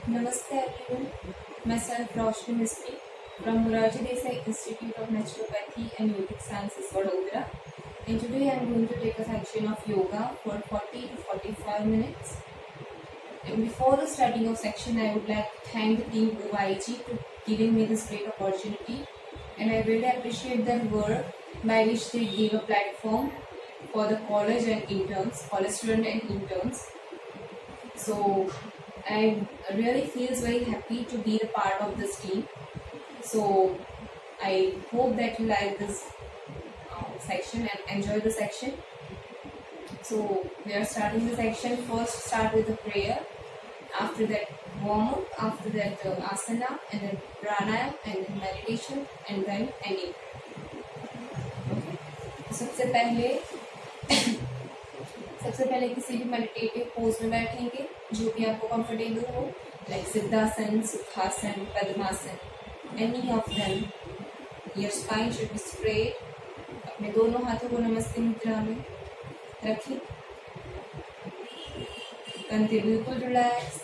Namaste everyone. Myself Roshni Mistry from Murarji Desai Institute of Naturopathy and Yogic Sciences, Vadodara. And today I am going to take a section of yoga for 40 to 45 minutes. And before the starting of section, I would like to thank the team OIG for giving me this great opportunity. And I really appreciate their work by which they gave a platform for the college and interns, college students and interns. So I really feels very happy to be the part of this team. So I hope that you like this section and enjoy the section. So we are starting the section. First start with a prayer. After that warm up. After that asana, and then pranayam, and then meditation, and then ending. Okay. सबसे पहले किसी भी meditative pose में बैठेंगे जो भी आपको comfortable हो, like siddhasana, sukhasana, padmasana, any of them. Your spine should be straight. अपने दोनों हाथों को नमस्ते मुद्रा में रखिए. कंधे बिल्कुल रिलैक्स,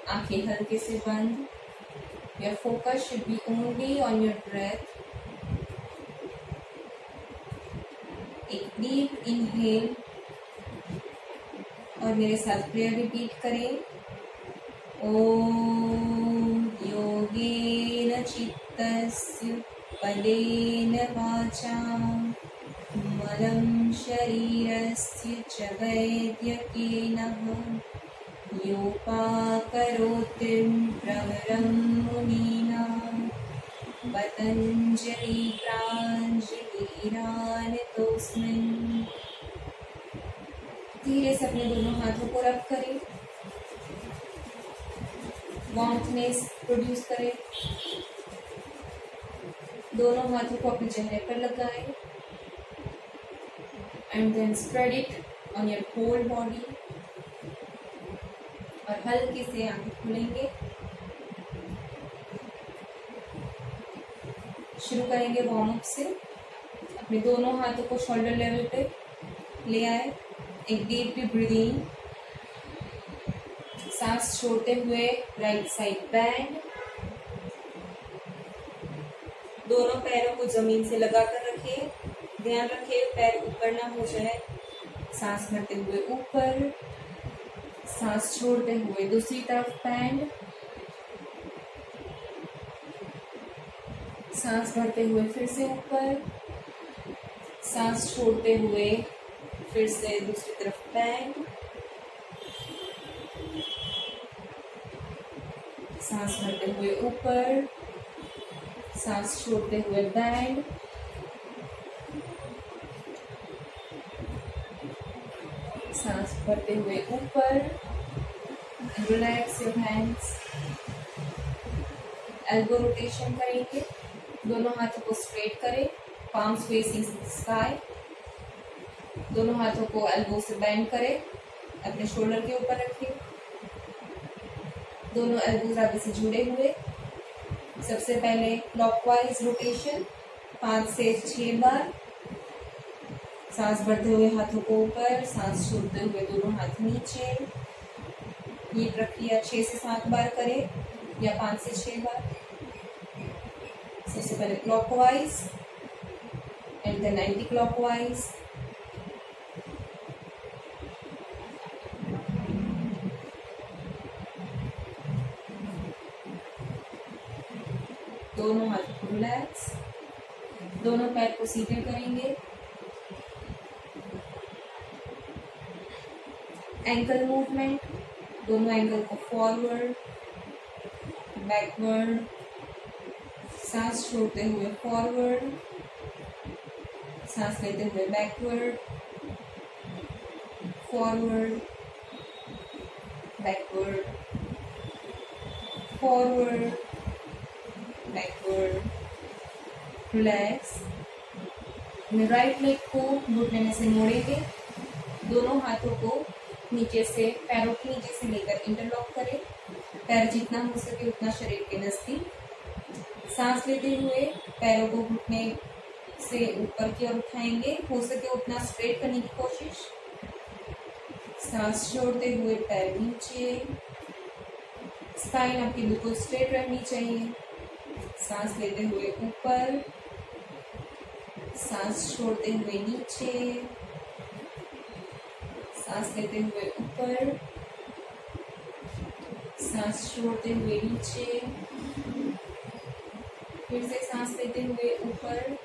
आंखें हल्के से बंद. Your focus should be only on your breath. एक डीप इनहेल और मेरे साथ प्रेयर रिपीट करें. ओम योगेन चित्तस्य पदेन वाचां मलं शरीरस्य च वैद्यकेनः योपाकरोति प्रवरं मुनीनां पतञ्जलि प्राञ्जलिरानतोऽस्मिन्. धीरे से अपने दोनों हाथों को रब करें. वार्मनेस प्रोड्यूस करें. दोनों हाथों को अपने चेहरे पर लगाएं and then spread it on your whole body. और हल्के से आंखें खुलेंगे. शुरू करेंगे वार्म अप से. अपने दोनों हाथों को शोल्डर लेवल पे ले आए. एक डीप ब्रीदिंग. सांस छोड़ते हुए राइट साइड बैंड. दोनों पैरों को जमीन से लगाकर रखिए. ध्यान रखिए पैर ऊपर ना हो जाए. सांस भरते हुए ऊपर, सांस छोड़ते हुए दूसरी तरफ बैंड. सांस भरते हुए फिर से ऊपर, सांस छोड़ते हुए फिर से दूसरी तरफ बैंड. सांस भरते हुए ऊपर, सांस छोड़ते हुए बैंड. सांस भरते हुए ऊपर. Relax your hands. Elbow rotation करेंगे. दोनों हाथों को स्ट्रेट करें. Palms facing sky. दोनों हाथों को एल्बो से बेंड करें. अपने शोल्डर के ऊपर रखिए. दोनों एल्बोज आगे से जुड़े हुए. सबसे पहले क्लॉकवाइज रोटेशन 5 से 6 बार. सांस भरते हुए हाथों को ऊपर, सांस छोड़ते हुए दोनों हाथ नीचे. ये प्रक्रिया 6 से 7 बार करें या 5 से 6 बार. सबसे पहले clockwise and then anticlockwise. दोनों हाथ को रिलैक्स. दोनों पैर को सीधे करेंगे. Ankle movement. दोनों एंकल को फॉरवर्ड, बैकवर्ड. सांस छोड़ते हुए फॉरवर्ड, सांस लेते हुए backward, forward, backward, forward, backward. Relax. Right leg को घुटने में से मोड़ेंगे. दोनों हाथों को नीचे से, पैरों के नीचे से लेकर इंटरलॉक करें. पैर जितना हो सके उतना शरीर के नजदीक. सांस लेते हुए पैरों को घुटने से ऊपर की ओर उठाएंगे. हो सके उतना स्ट्रेट करने की कोशिश. सांस छोड़ते हुए पैर नीचे. स्पाइन आपकी बिल्कुल स्ट्रेट रहनी चाहिए। सांस लेते हुए ऊपर, सांस छोड़ते हुए नीचे, सांस लेते हुए ऊपर, सांस छोड़ते हुए नीचे, फिर से सांस लेते हुए ऊपर,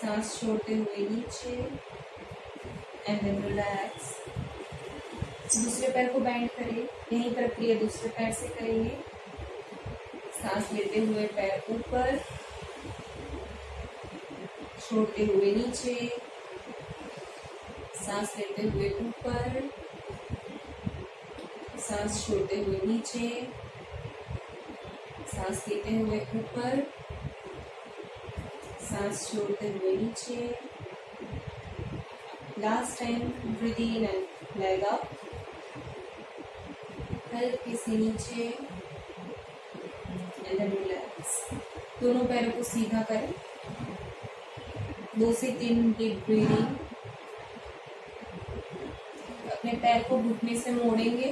सांस छोड़ते हुए नीचे एंड देन रिलैक्स। दूसरे पैर को बैंड करें, यही प्रक्रिया दूसरे पैर से करेंगे। सांस लेते हुए पैर ऊपर, छोड़ते हुए नीचे, सांस लेते हुए ऊपर, सांस छोड़ते हुए नीचे, सांस लेते हुए ऊपर, सांस छोड़ते हुए नीचे। Last time breathe in and leg up, हल्के से नीचे एंड देन रिलैक्स। दोनों पैरों को सीधा करें, 2 से 3 डीप ब्रीदिंग। अपने पैर को घुटने से मोड़ेंगे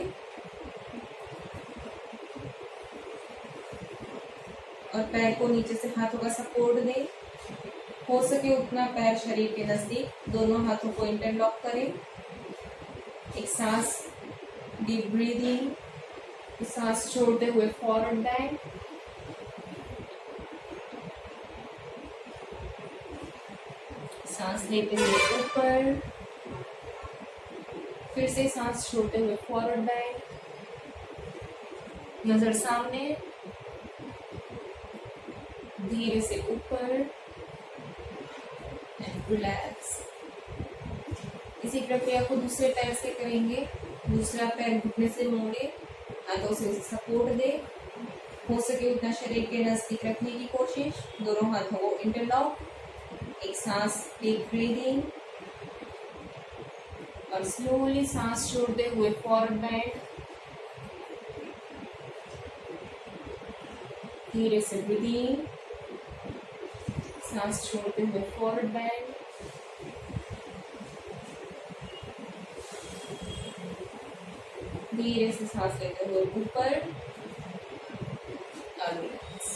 और पैर को नीचे से हाथों का सपोर्ट दें। हो सके उतना पैर शरीर के नजदीक, दोनों हाथों को इंटरलॉक करें। एक सांस डीप ब्रीदिंग, सांस छोड़ते हुए फॉरवर्ड बेंड, सांस लेते हुए ऊपर, फिर से सांस छोड़ते हुए फॉरवर्ड बेंड, नजर सामने, धीरे से ऊपर, रिलैक्स। इसी प्रक्रिया को दूसरे पैर से करेंगे। दूसरा पैर घुटने से मोड़े, हाथों से उसे सपोर्ट दे, हो सके उतना शरीर के नजदीक रखने की कोशिश। दोनों हाथों को इंटरलॉक, एक सांस डीप ब्रीदिंग और स्लोली सांस छोड़ते हुए फॉरवर्ड बेंड, धीरे से ब्रीदिंग, सांस छोड़ते हुए फॉरवर्ड बेंड, धीरे से सांस लेते हुए ऊपर और रिलैक्स।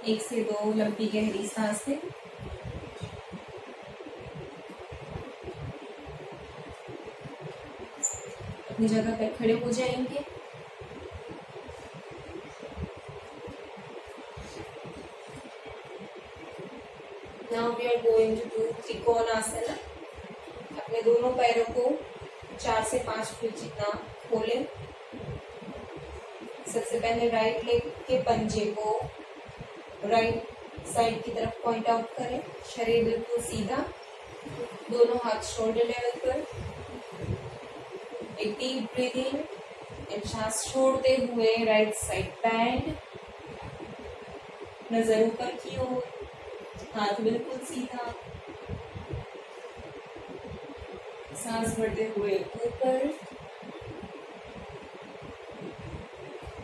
1 से 2 लंबी गहरी सांसें। अपनी जगह पर खड़े हो जाएंगे। Now we are going to do trikonasana. अपने दोनों पैरों को 4 से 5 फीट जितना खोलें। सबसे पहले राइट लेग के पंजे को राइट साइड की तरफ पॉइंट आउट करें। शरीर बिल्कुल सीधा, दोनों हाथ शोल्डर लेवल पर। एक डीप ब्रीदिंग एंड सांस छोड़ते हुए राइट साइड बैंड, नजर ऊपर की ओर, हाथ बिल्कुल सीधा, सांस भरते हुए ऊपर।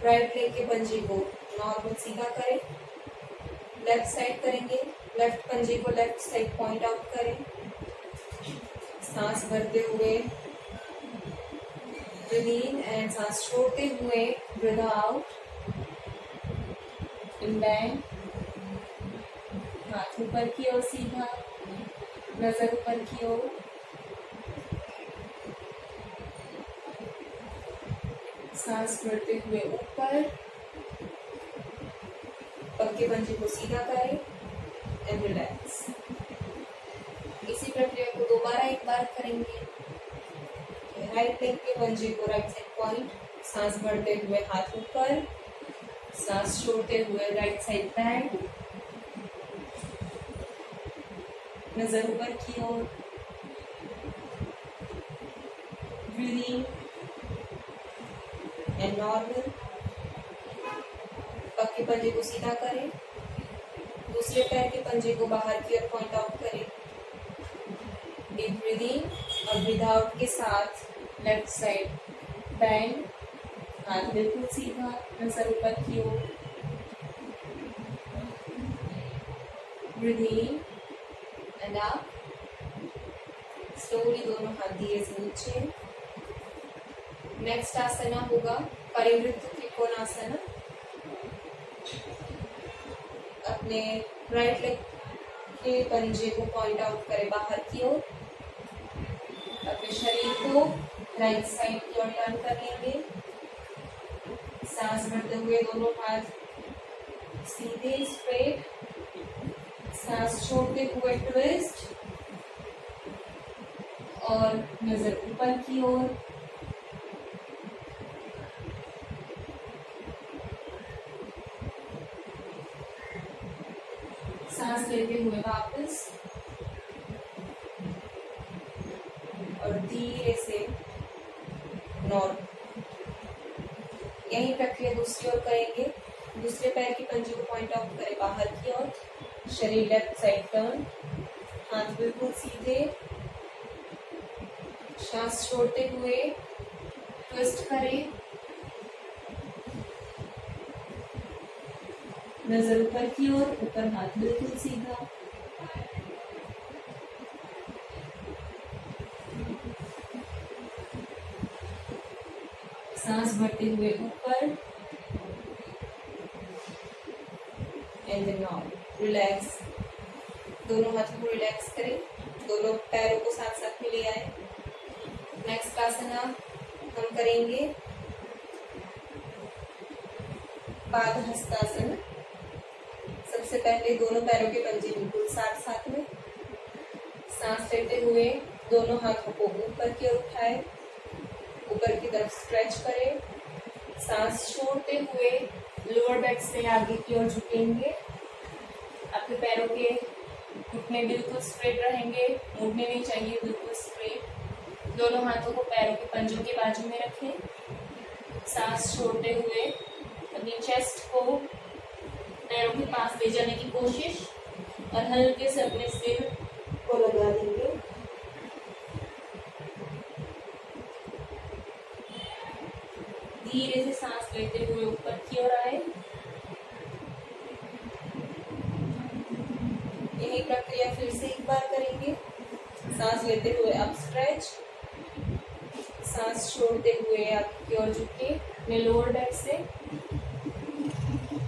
राइट लेग के पंजे को नॉर्मल सीधा करें। लेफ्ट साइड करेंगे, लेफ्ट पंजे को लेफ्ट साइड पॉइंट आउट करें। सांस भरते हुए ब्रीथ इन एंड सांस छोड़ते हुए ब्रीथ आउट इन बैंड। हाथ ऊपर की ओर सीधा, नजर ऊपर की ओर। सांस भरते हुए ऊपर, पक्के पंजे को सीधा करें एंड रिलैक्स। इसी प्रक्रिया को दोबारा एक बार करेंगे। राइट लेग के पंजे को राइट साइड पॉइंट, सांस भरते हुए हाथ ऊपर, सांस छोड़ते हुए राइट साइड बैंड, नजर ऊपर की ओर। Breathing and normal. पक्के पंजे को सीधा करें, दूसरे पैर के पंजे को बाहर की ओर पॉइंट आउट करें। डीप ब्रीदिंग और ब्रीथ आउट के साथ लेफ्ट साइड बैंड, हाथ बिल्कुल सीधा, नजर ऊपर की ओर। Breathing and up. स्लोली दोनों हाथ धीरे से नीचे नेक्स्ट आसना होगा परिवृत्त त्रिकोणासन। अपने राइट लेग के पंजे को पॉइंट आउट करें बाहर की ओर। अपने शरीर को राइट साइड की ओर टर्न कर लेंगे। सांस भरते हुए दोनों हाथ सीधे स्ट्रेट। सांस छोड़ते हुए ट्विस्ट और नजर ऊपर की ओर। सांस लेते हुए वापस और धीरे से नॉर्थ। यही प्रक्रिया दूसरी ओर करेंगे। दूसरे पैर की पंजे को पॉइंट आउट करें बाहर की ओर। शरीर लेफ्ट साइड टर्न, हाथ बिल्कुल सीधे। सांस छोड़ते हुए ट्विस्ट करें। नजर ऊपर की ओर, ऊपर हाथ बिल्कुल सीधा। सांस भरते हुए ऊपर एंड देन नाउ रिलैक्स। दोनों हाथों को रिलैक्स करें। दोनों पैरों को साथ साथ में ले आए। नेक्स्ट आसना हम करेंगे पादहस्तासन। सबसे पहले दोनों पैरों के पंजे बिल्कुल साथ साथ में। सांस लेते हुए दोनों हाथों को ऊपर की ओर उठाए, ऊपर की तरफ स्ट्रेच करें। सांस छोड़ते हुए लोअर बैक से आगे की ओर झुकेंगे। आपके पैरों के घुटने बिल्कुल स्ट्रेट रहेंगे, मुड़ने नहीं चाहिए, बिल्कुल स्ट्रेट। दोनों हाथों को पैरों के पंजों के बाजू में रखें। सांस छोड़ते हुए अपनी चेस्ट को पैरों के पास ले जाने की कोशिश और हल्के से अपने सिर को लगा देंगे। धीरे से सांस लेते हुए ऊपर की ओर आए। यही प्रक्रिया फिर से एक बार करेंगे। सांस लेते हुए अप स्ट्रेच, सांस छोड़ते हुए आगे की ओर झुके अपने लोअर बैक से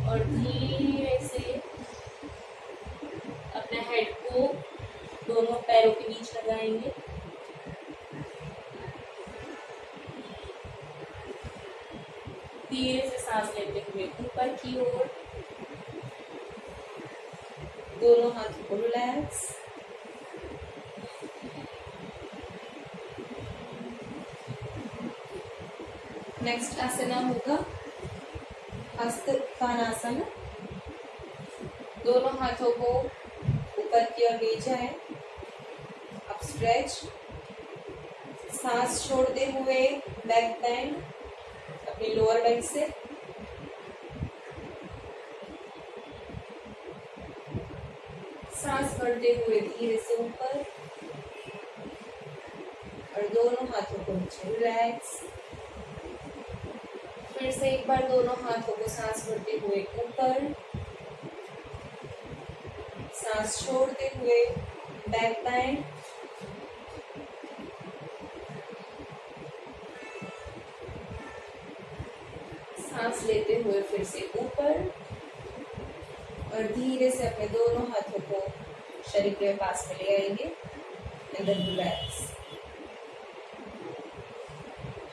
और धीरे से अपने हेड को दोनों पैरों के बीच लगाएंगे। धीरे से सांस लेते हुए ऊपर की ओर, दोनों हाथों को रिलैक्स। नेक्स्ट आसना होगा हस्तकानासन। दोनों हाथों को ऊपर की ओर ले जाएं, अप स्ट्रेच। सांस छोड़ते हुए बैक बेंड अपने लोअर बैक से। सांस भरते हुए धीरे से ऊपर और दोनों हाथों को नीचे रिलैक्स। फिर से एक बार दोनों हाथों को सांस भरते हुए ऊपर, सांस छोड़ते हुए बैक बेंड। सांस लेते हुए फिर से ऊपर और धीरे से अपने दोनों हाथों को शरीर के पास में ले आएंगे and then relax.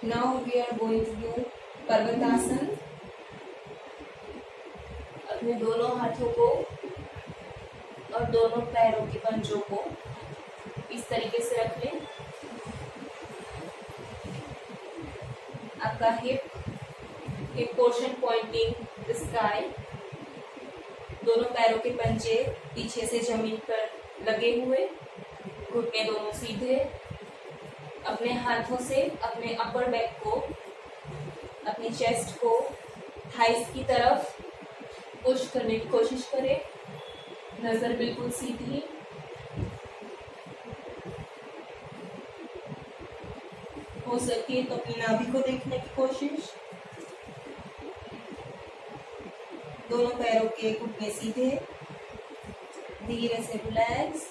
Now we are going to do parvatasana. अपने दोनों हाथों को और दोनों पैरों के पंजों को इस तरीके से रख लें। आपका हिप पोर्शन पॉइंटिंग स्काई। दोनों पैरों के पंजे पीछे से जमीन पर लगे हुए, घुटने दोनों सीधे। अपने हाथों से अपने अपर बैक को, अपनी चेस्ट को थाइस की तरफ पुश करने की कोशिश करें। नजर बिल्कुल सीधी। हो सके तो अपनी नाभि को देखने की कोशिश। दोनों पैरों के घुटने सीधे। धीरे से रिलैक्स।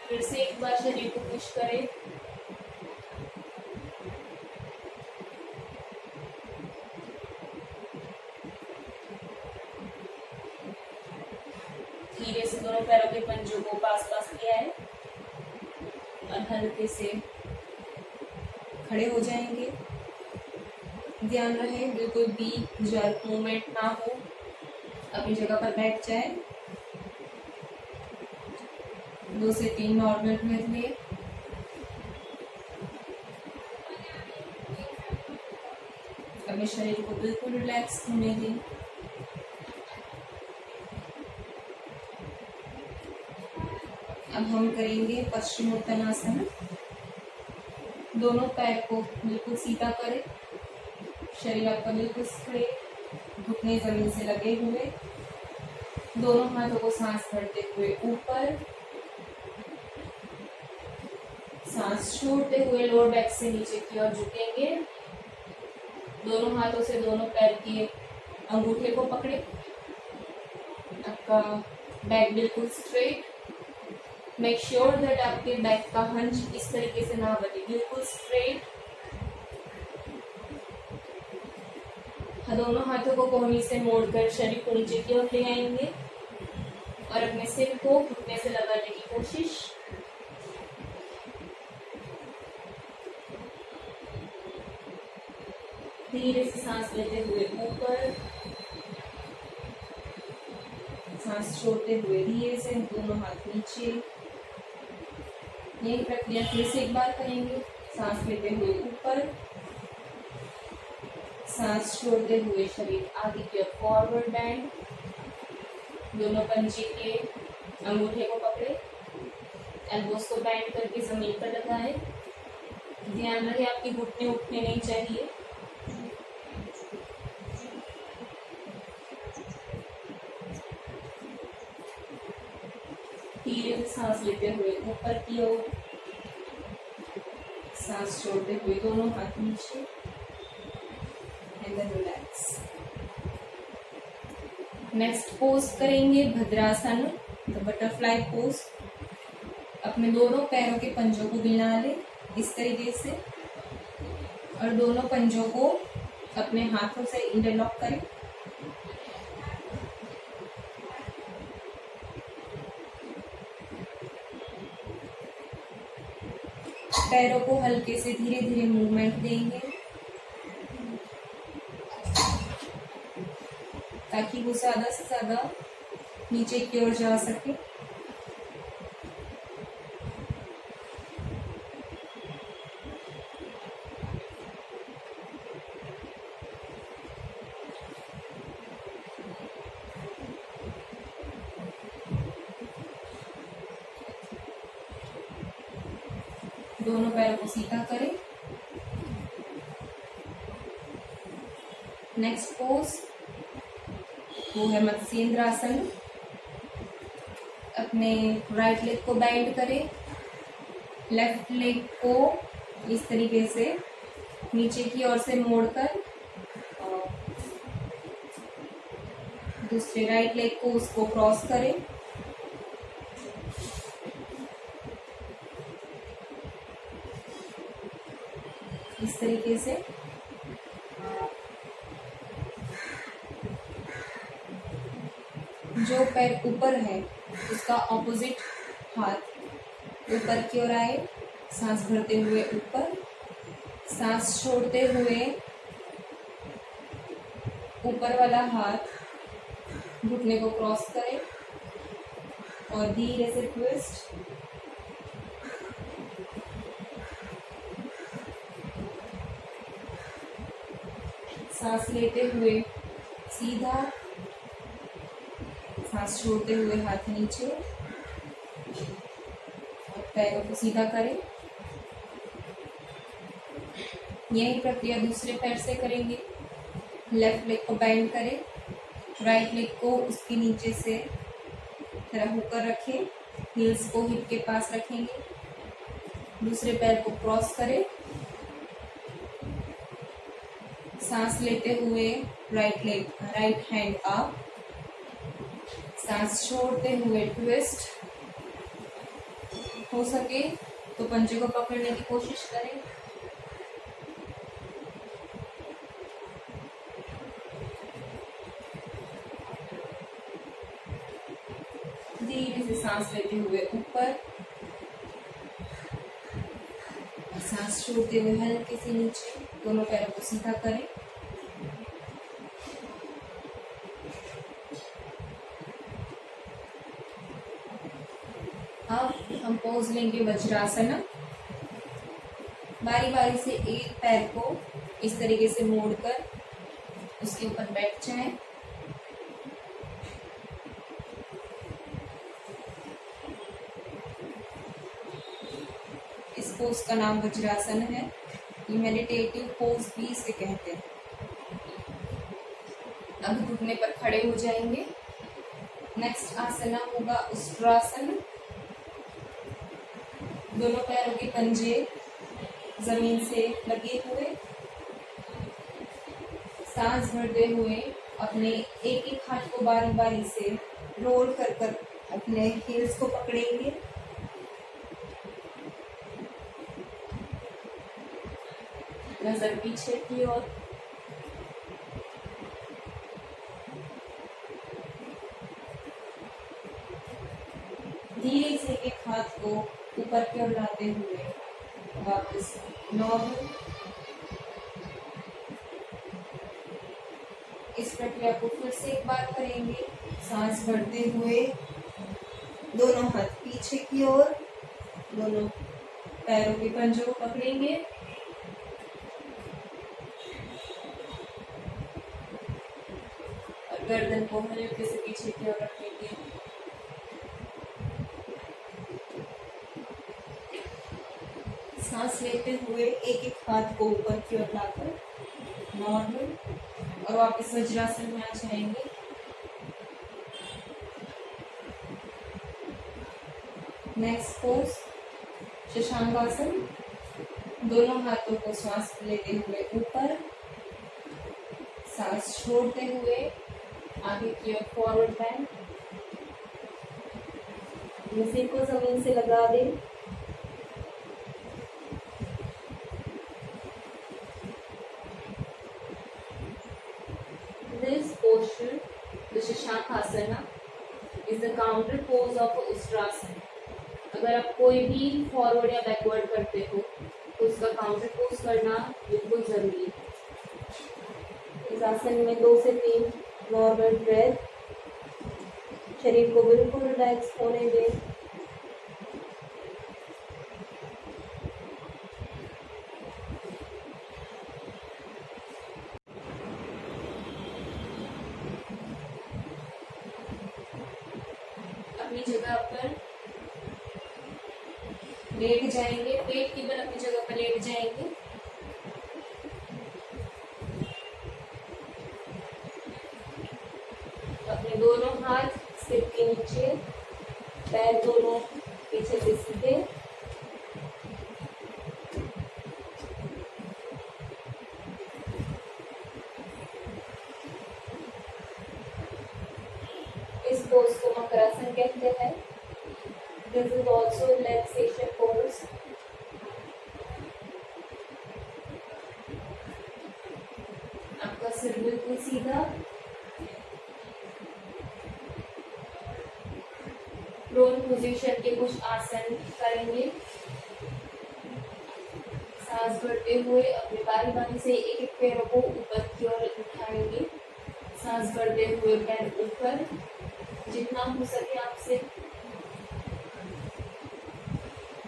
फिर से एक बार शरीर को पुश करें। दोनों पैरों के पंजों को पास पास लिया है और हल्के से खड़े हो जाएंगे। ध्यान रहे बिल्कुल भी जर्क मूवमेंट ना हो, अपनी जगह पर बैठ जाए। 2 से 3 नॉर्मल ब्रेथ लिए। अपने शरीर को बिल्कुल रिलैक्स होने दें। अब हम करेंगे पश्चिमोत्तानासन। दोनों पैर को बिल्कुल सीधा करें, शरीर आपका बिल्कुल स्ट्रेट, घुटने जमीन से लगे हुए। दोनों हाथों को सांस भरते हुए ऊपर, सांस छोड़ते हुए लोअर बैक से नीचे की ओर झुकेंगे। दोनों हाथों से दोनों पैर के अंगूठे को पकड़े। आपका बैक बिल्कुल स्ट्रेट। मेक श्योर दैट आपके बैक का हंच इस तरीके से ना बने, बिल्कुल स्ट्रेट। दोनों हाथों को कोहनी से मोड़कर शरीर को नीचे की ओर ले आएंगे और अपने सिर को घुटने से लगाने की कोशिश। धीरे से सांस लेते हुए ऊपर, सांस छोड़ते हुए धीरे से दोनों हाथ नीचे। यही प्रक्रिया फिर से एक बार करेंगे। सांस लेते हुए ऊपर, सांस छोड़ते हुए शरीर आगे की ओर फॉरवर्ड बेंड। दोनों पंजे के अंगूठे को पकड़े, एल्बोस को बेंड करके जमीन पर लगाए। ध्यान रहे आपके घुटने उठने नहीं चाहिए। धीरे से सांस लेते हुए ऊपर की ओर, सांस छोड़ते हुए दोनों हाथ नीचे and then relax. Next pose करेंगे भद्रासन, द बटरफ्लाई पोज। अपने दोनों पैरों के पंजों को मिला ले इस तरीके से और दोनों पंजों को अपने हाथों से इंटरलॉक करें। पैरों को हल्के से धीरे धीरे मूवमेंट देंगे ताकि वो ज्यादा से ज्यादा नीचे की ओर जा सके। दोनों पैरों को सीधा करें। नेक्स्ट पोज वो है मत्स्येंद्रासन। अपने राइट लेग को बेंड करें, लेफ्ट लेग को इस तरीके से नीचे की ओर से मोड़कर और दूसरे राइट लेग को उसको क्रॉस करें। इस तरीके से जो पैर ऊपर है उसका ऑपोजिट हाथ ऊपर की ओर आए, सांस भरते हुए ऊपर, सांस छोड़ते हुए ऊपर वाला हाथ घुटने को क्रॉस करें और धीरे से ट्विस्ट। सांस लेते हुए सीधा, सांस छोड़ते हुए हाथ नीचे और पैरों को सीधा करें। यही प्रक्रिया दूसरे पैर से करेंगे। लेफ्ट लेग को बेंड करें, राइट लेग को उसके नीचे से तरह होकर रखें, हील्स को हिप के पास रखेंगे। दूसरे पैर को क्रॉस करें, सांस लेते हुए राइट हैंड अप, सांस छोड़ते हुए ट्विस्ट। हो सके तो पंजे को पकड़ने की कोशिश करें। धीरे से सांस लेते हुए ऊपर और सांस छोड़ते हुए हल्के से नीचे। दोनों पैरों को सीधा करें। अब हम पोज लेंगे वज्रासन। बारी बारी से एक पैर को इस तरीके से मोड़कर उसके ऊपर बैठ जाएं। इस पोज का नाम वज्रासन है। ये मेडिटेटिव पोज भी इसे कहते हैं। अब घुटने पर खड़े हो जाएंगे। नेक्स्ट आसना होगा उष्ट्रासन। दोनों पैरों के पंजे जमीन से लगे हुए, सांस भरते हुए अपने एक एक हाथ को बारी बारी से रोल कर कर अपने हील्स को पकड़ेंगे। नजर पीछे की ओर। धीरे से एक हाथ को ऊपर की ओर लाते हुए वापस नॉर्मल। इस प्रक्रिया को फिर से एक बार करेंगे। सांस भरते हुए दोनों हाथ पीछे की ओर, दोनों पैरों के पंजों को पकड़ेंगे। और गर्दन को हल्के से पीछे की ओर रखेंगे। सांस लेते हुए एक एक हाथ को ऊपर की ओर लाकर नॉर्मल और वापस वज्रासन में आ जाएंगे। Next pose Shashankasana. दोनों हाथों को सांस लेते हुए ऊपर, सांस छोड़ते हुए आगे की ओर फॉरवर्ड बेंड। सिर को जमीन से लगा दें। This posture, the Shashankasana, is the counter pose of Ustrasana. अगर आप कोई भी फॉरवर्ड या बैकवर्ड करते हो तो उसका काउंटर पोज करना बिल्कुल जरूरी है। इस आसन में 2 से 3 नॉर्मल ब्रेथ। शरीर को बिल्कुल रिलैक्स होने दें। अपनी जगह पर लेट जाएंगे। पेट की बल अपनी जगह पर लेट जाएंगे। अपने दोनों हाथ सिर के नीचे, पैर दोनों पीछे से सीधे। इस पोज को मकरासन कहते हैं। This is also relaxation pose. आपका सिर बिल्कुल सीधा। प्रोन पोजीशन के कुछ आसन करेंगे। सांस भरते हुए अपने बारी बारी से एक एक पैरों को ऊपर की ओर उठाएंगे। सांस भरते हुए पैर ऊपर, जितना हो सके आपसे।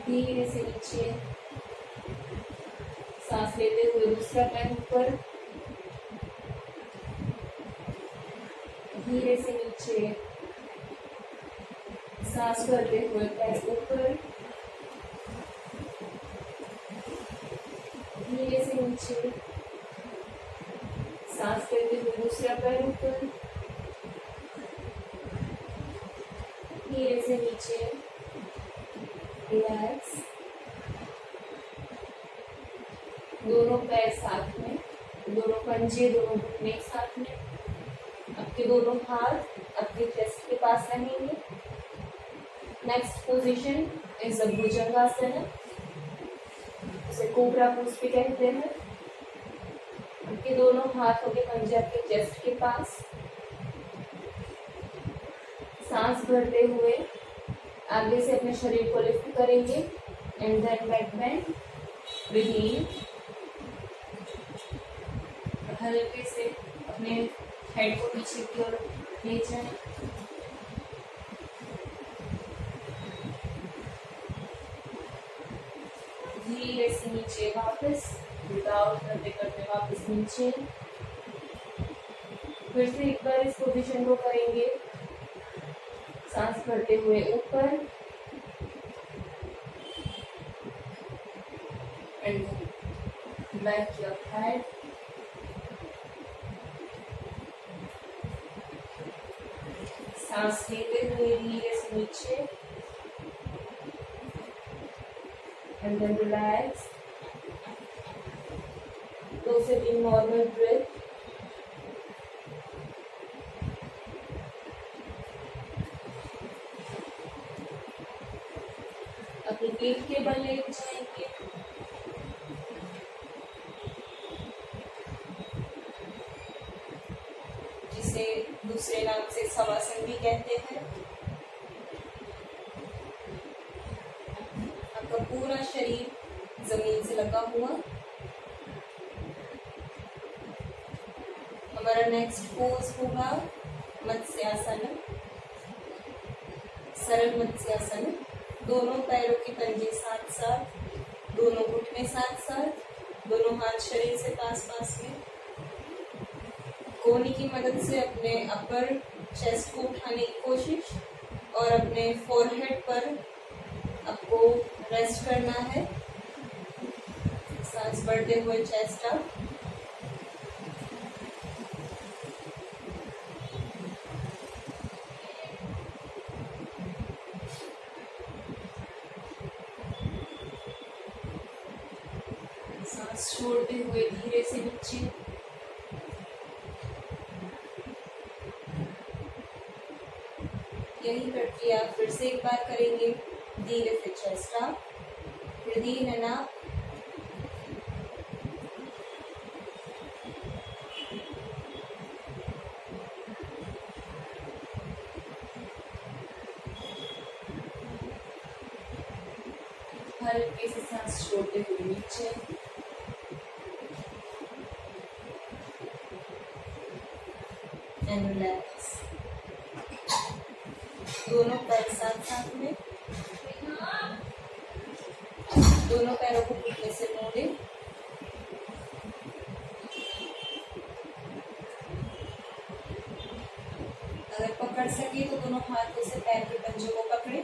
धीरे से नीचे। सांस लेते हुए दूसरा पैर ऊपर, धीरे से नीचे। सांस भरते हुए पैर ऊपर, धीरे से नीचे। सांस लेते हुए दूसरा पैर ऊपर, धीरे से नीचे। रिलैक्स। दोनों पैर साथ में, दोनों पंजे, दोनों घुटने साथ में। आपके दोनों हाथ आपके चेस्ट के पास रहेंगे। नेक्स्ट पोजीशन इज भुजंगासन। उसे कोबरा पोज भी कहते हैं। आपके दोनों हाथों के पंजे आपके चेस्ट के पास। सांस भरते हुए आगे से अपने शरीर को लिफ्ट करेंगे and then back bend, breathe in, हल्के से अपने हेड को पीछे की ओर ले जाएं, धीरे से नीचे वापस, विदाउट करते करते वापस नीचे। फिर से एक बार इस पोजीशन को करेंगे, सांस भरते हुए ऊपर एंड बैक योर हेड, सांस लेते हुए धीरे से नीचे एंड देन रिलैक्स। 2 से 3 नॉर्मल ब्रेथ। अपनी पीठ के बल लेट जाएंगे, जिसे दूसरे नाम से शवासन भी कहते हैं। आपका पूरा शरीर जमीन से लगा हुआ। हमारा नेक्स्ट पोज होगा मत्स्यासन, सरल मत्स्यासन। दोनों पैरों के पंजे साथ साथ, दोनों घुटने साथ साथ, दोनों हाथ शरीर से पास पास में। कोहनी की मदद से अपने अपर चेस्ट को उठाने की कोशिश और अपने फोरहेड पर आपको रेस्ट करना है। सांस बढ़ते हुए चेस्ट अप, सांस छोड़ते हुए धीरे से नीचे। यही प्रक्रिया फिर से एक बार करेंगे, धीरे से चेस्ट अप, फिर धीरे ना, हल्के से सांस छोड़ते हुए नीचे। And relax. दोनों पैर साथ साथ में, दोनों पैरों को घुटने से मोड़े। अगर पकड़ सके तो दोनों हाथों से पैर के पंजों को पकड़े।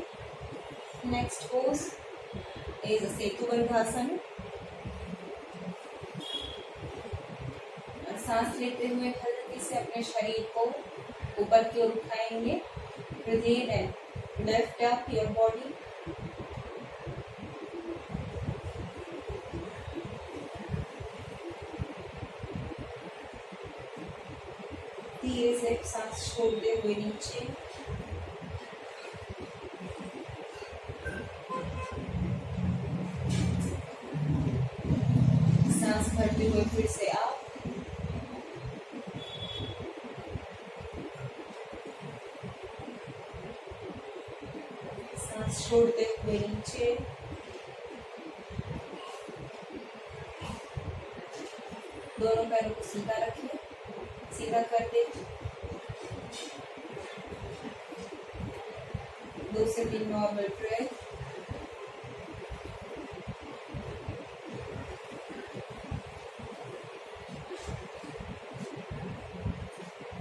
Next pose is Setu Bandhasana. सांस लेते हुए हल्के से अपने शरीर को ऊपर की ओर उठाएंगे। Breathe in, lift up your body. धीरे से सांस छोड़ते हुए नीचे। सांस भरते हुए फिर से आप, छोड़ते हुए नीचे। दोनों पैरों को सीधा रखिए, सीधा कर दे। 2 से 3 normal breath.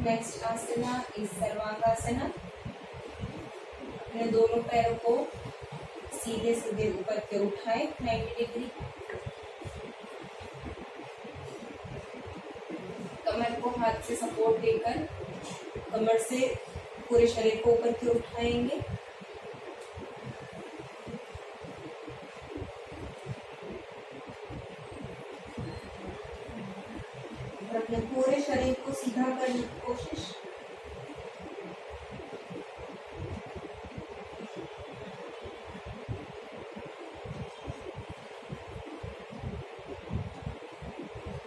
Next asana is sarvangasana. अपने दोनों पैरों को सीधे सीधे ऊपर के उठाएं 90 डिग्री। कमर को हाथ से सपोर्ट देकर कमर से पूरे शरीर को ऊपर की ओर उठाएंगे। और अपने पूरे शरीर को सीधा करने की कोशिश।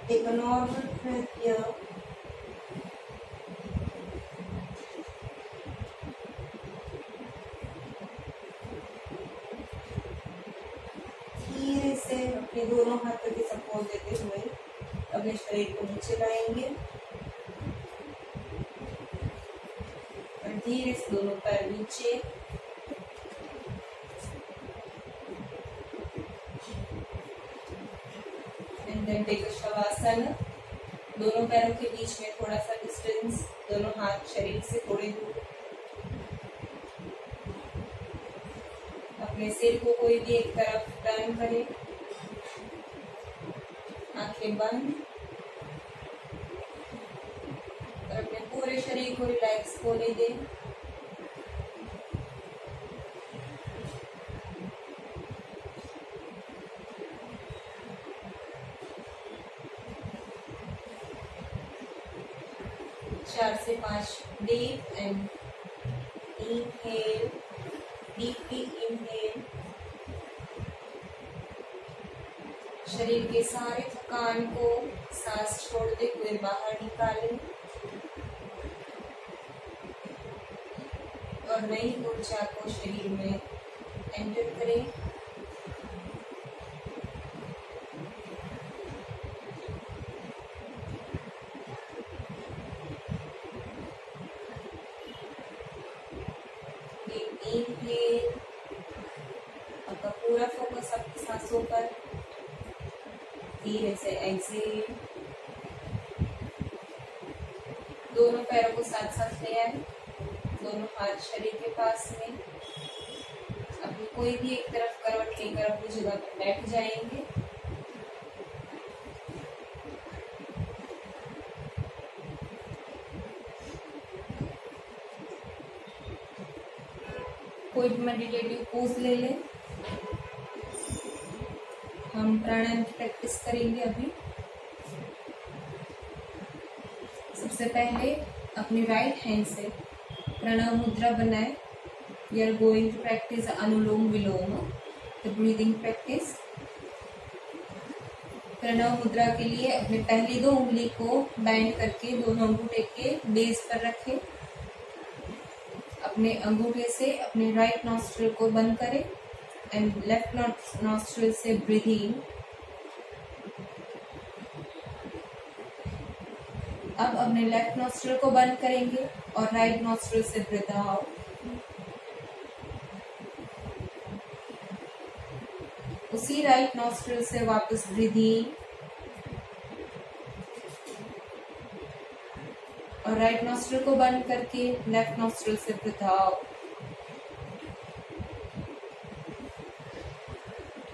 Take a normal breath here. अपने शरीर को नीचे लाएंगे और धीरे से दोनों पैर नीचे, एंड देन टेक शवासन। दोनों पैरों के बीच में थोड़ा सा डिस्टेंस, दोनों हाथ शरीर से थोड़े दूर। अपने सिर को कोई भी एक तरफ टर्न करें, आंखें बंद और अपने पूरे शरीर को रिलैक्स होने दें। चार से 5 deep and inhale, deeply inhale. शरीर के सारे थकान को सांस छोड़ते हुए बाहर निकालें और नई ऊर्जा को शरीर में एंटर करें। इनहेल, आपका पूरा फोकस आपकी सांसों पर। धीरे से एक्सहेल, दोनों पैरों को साथ साथ ले आए, दोनों हाथ शरीर के पास में। अभी कोई भी एक तरफ करवट लेकर अपनी जगह पर बैठ जाएंगे। कोई भी मेडिटेटिव पोज ले लें। हम प्राणायाम की प्रैक्टिस करेंगे अभी। सबसे पहले अपनी राइट हैंड से प्रणव मुद्रा बनाए। We are going to practice anulom vilom, the breathing practice. प्रणव मुद्रा के लिए अपने पहली 2 उंगली को बैंड करके दोनों अंगूठे के बेस पर रखें। अपने अंगूठे से अपने राइट नॉस्ट्रिल को बंद करें एंड लेफ्ट नॉस्ट्रिल से ब्रीथ इन। अब अपने लेफ्ट नॉस्ट्रिल को बंद करेंगे और राइट नॉस्ट्रिल से ब्रीथ आउट। उसी राइट नॉस्ट्रिल से वापस ब्रीथ इन और राइट नॉस्ट्रिल को बंद करके लेफ्ट नॉस्ट्रिल से ब्रीथ आउट।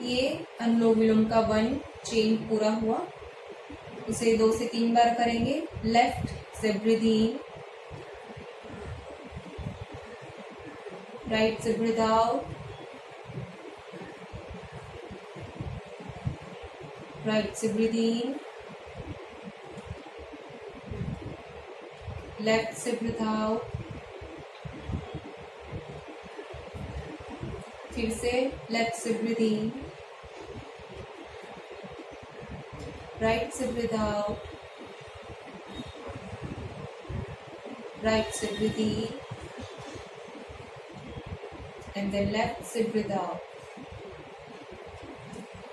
ये अनुलोम विलोम का 1 चेन पूरा हुआ। उसे 2 से 3 बार करेंगे। लेफ्ट से ब्रीथ इन, राइट से ब्रीथ आउट, राइट से ब्रीथ इन, लेफ्ट से ब्रीथ आउट, फिर से लेफ्ट से ब्रीथ इन, राइट से ब्रीथ आउट, राइट से breathe in and then left से ब्रीथ आउट।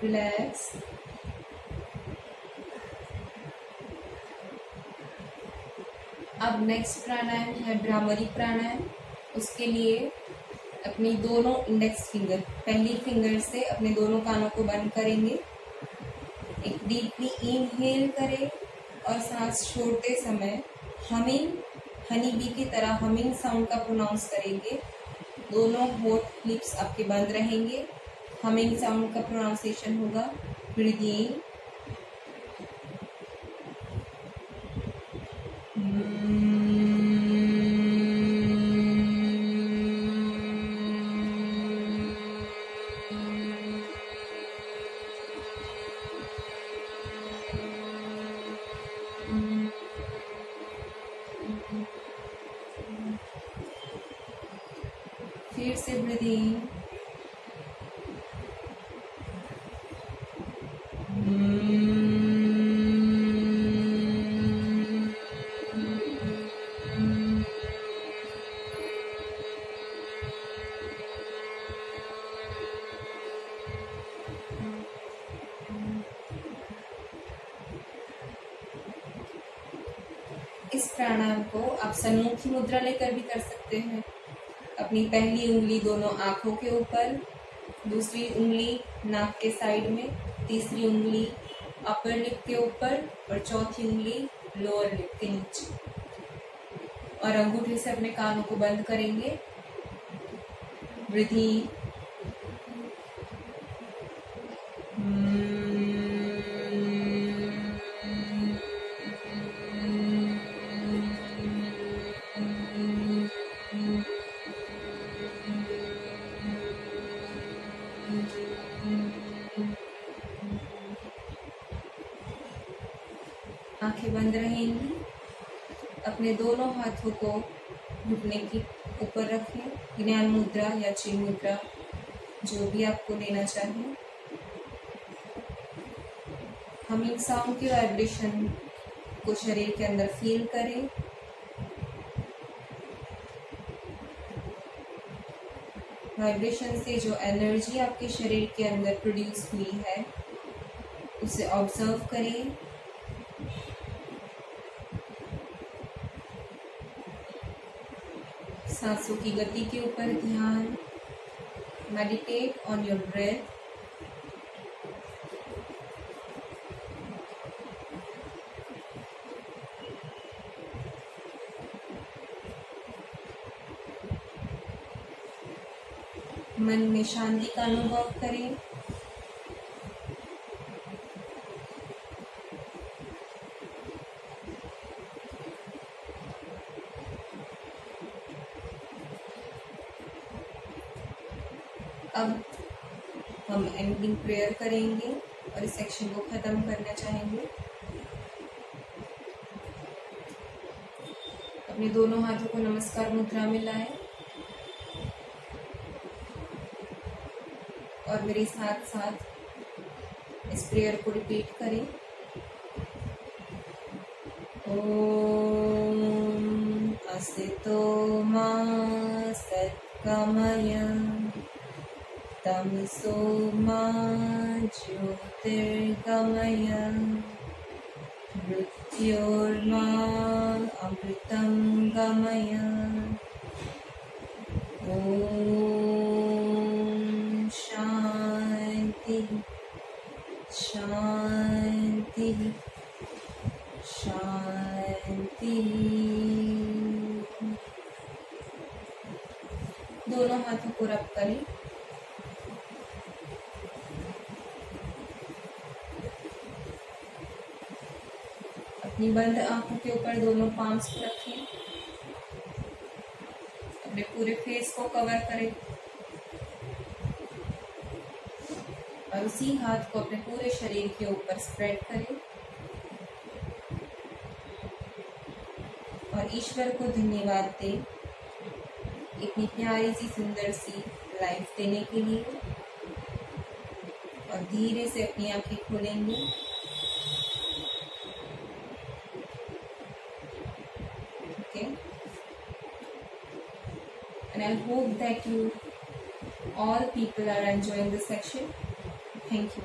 रिलैक्स। अब नेक्स्ट प्राणायाम है भ्रामरी प्राणायाम। उसके लिए अपनी दोनों इंडेक्स फिंगर, पहली फिंगर से अपने दोनों कानों को बंद करेंगे। एक डीपली इनहेल करें और सांस छोड़ते समय हमिंग, हनी बी की तरह हमिंग साउंड का प्रोनाउंस करेंगे। दोनों होठ लिप्स आपके बंद रहेंगे। हमिंग साउंड का प्रोनाउंसिएशन होगा। ब्रीथ इन, फिर से ब्रीथ इन, इस प्राणायाम को आप सन्मुखी मुद्रा लेकर भी कर सकते हैं। अपनी पहली उंगली दोनों आंखों के ऊपर, दूसरी उंगली नाक के साइड में, तीसरी उंगली अपर लिप के ऊपर और चौथी उंगली लोअर लिप के नीचे, और अंगूठे से अपने कानों को बंद करेंगे। वृद्धि आंखें बंद रहेंगी। अपने दोनों हाथों को घुटने के ऊपर रखें, ज्ञान मुद्रा या चिन्ह मुद्रा जो भी आपको लेना चाहें। हमिंग साउंड के वाइब्रेशन को शरीर के अंदर फील करें। वाइब्रेशन से जो एनर्जी आपके शरीर के अंदर प्रोड्यूस हुई है उसे ऑब्जर्व करें। सांसों की गति के ऊपर ध्यान। Meditate on your breath. मन में शांति का अनुभव करें। अब हम एंडिंग प्रेयर करेंगे और इस सेक्शन को खत्म करना चाहेंगे। अपने दोनों हाथों को नमस्कार मुद्रा में लाएं और मेरे साथ साथ इस प्रेयर को रिपीट करें। ओम असितो मा सत्कमय तमसो मा ज्योतिर्गमय मृत्योर्मा अमृतं गमय। ओम शांति शांति शांति। दोनों हाथों को रब करें। अपनी बंद आंखों के ऊपर दोनों पाम्स को रखें। अपने पूरे फेस को कवर करें और उसी हाथ को अपने पूरे शरीर के ऊपर स्प्रेड करें और ईश्वर को धन्यवाद दें इतनी प्यारी सी सुंदर सी लाइफ देने के लिए। और धीरे से अपनी आंखें खोलेंगे। And I hope that all people are enjoying this section. Thank you.